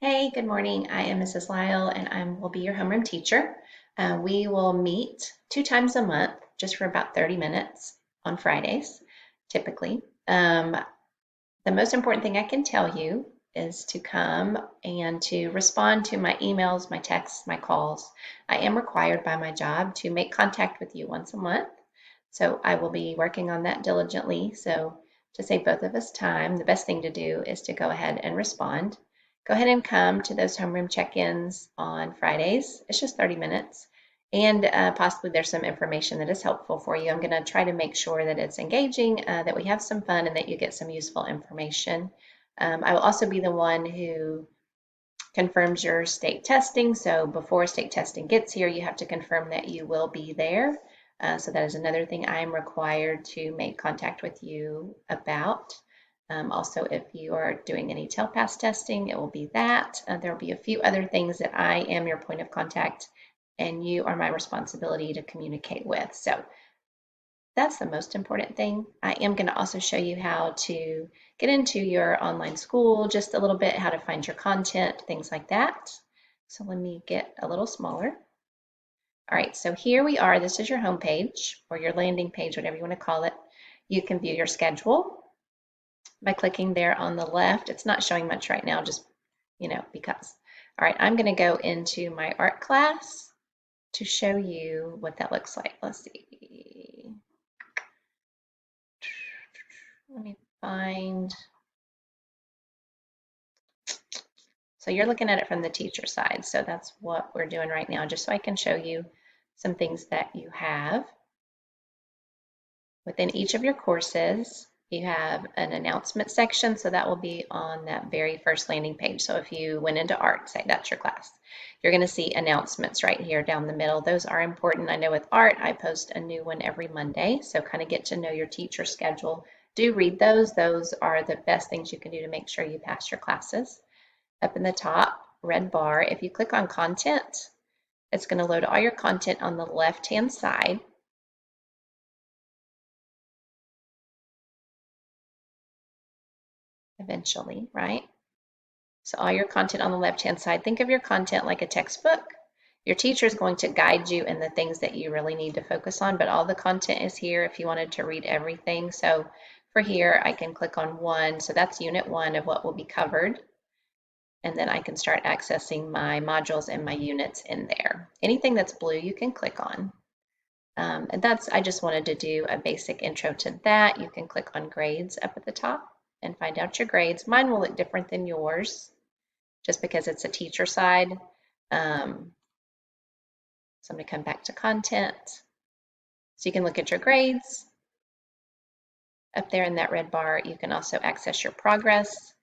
Hey, good morning. I am Mrs. Lyle and I will be your homeroom teacher. We will meet 2 times a month just for about 30 minutes on Fridays, typically. The most important thing I can tell you is to come and to respond to my emails, my texts, my calls. I am required by my job to make contact with you once a month. So I will be working on that diligently. So to save both of us time, the best thing to do is to go ahead and respond. Go ahead and come to those homeroom check-ins on Fridays. It's just 30 minutes. And possibly there's some information that is helpful for you. I'm going to try to make sure that it's engaging, that we have some fun, and that you get some useful information. I will also be the one who confirms your state testing. So before state testing gets here, you have to confirm that you will be there. So that is another thing I am required to make contact with you about. Also, if you are doing any TELPAS testing, it will be that. There will be a few other things that I am your point of contact and you are my responsibility to communicate with. So that's the most important thing. I am going to also show you how to get into your online school, just a little bit, how to find your content, things like that. So let me get a little smaller. All right, so here we are. This is your home page or your landing page, whatever you want to call it. You can view your schedule by clicking there on the left. It's not showing much right now, just, because. All right, I'm going to go into my art class to show you what that looks like. Let's see. Let me find. So you're looking at it from the teacher side. So that's what we're doing right now, just so I can show you some things that you have. Within each of your courses, you have an announcement section. So that will be on that very first landing page. So if you went into art, say that's your class, you're going to see announcements right here down the middle. Those are important. I know with art, I post a new one every Monday. So kind of get to know your teacher schedule. Do read those. Those are the best things you can do to make sure you pass your classes. Up in the top red bar, if you click on content, it's going to load all your content on the left-hand side. Eventually, right? So all your content on the left-hand side, think of your content like a textbook. Your teacher is going to guide you in the things that you really need to focus on, but all the content is here if you wanted to read everything. So for here, I can click on 1. So that's unit 1 of what will be covered. And then I can start accessing my modules and my units in there. Anything that's blue, you can click on. And I just wanted to do a basic intro to that. You can click on grades up at the top and find out your grades. Mine will look different than yours just because it's a teacher side. So I'm going to come back to content. So you can look at your grades. Up there in that red bar, you can also access your progress.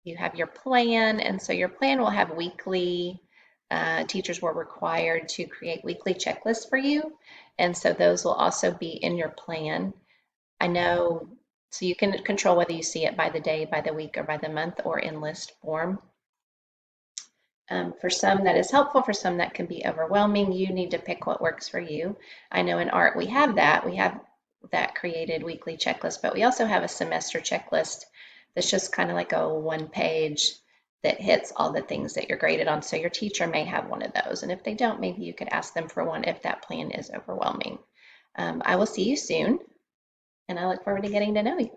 You have your plan, and so your plan will have weekly, teachers were required to create weekly checklists for you, and so those will also be in your plan. I know, so you can control whether you see it by the day, by the week, or by the month, or in list form. For some that is helpful, for some that can be overwhelming. You need to pick what works for you. I know in art we have that. We have that created weekly checklist, but we also have a semester checklist that's just kind of like a one page that hits all the things that you're graded on. So your teacher may have one of those. And if they don't, maybe you could ask them for one if that plan is overwhelming. I will see you soon, and I look forward to getting to know you.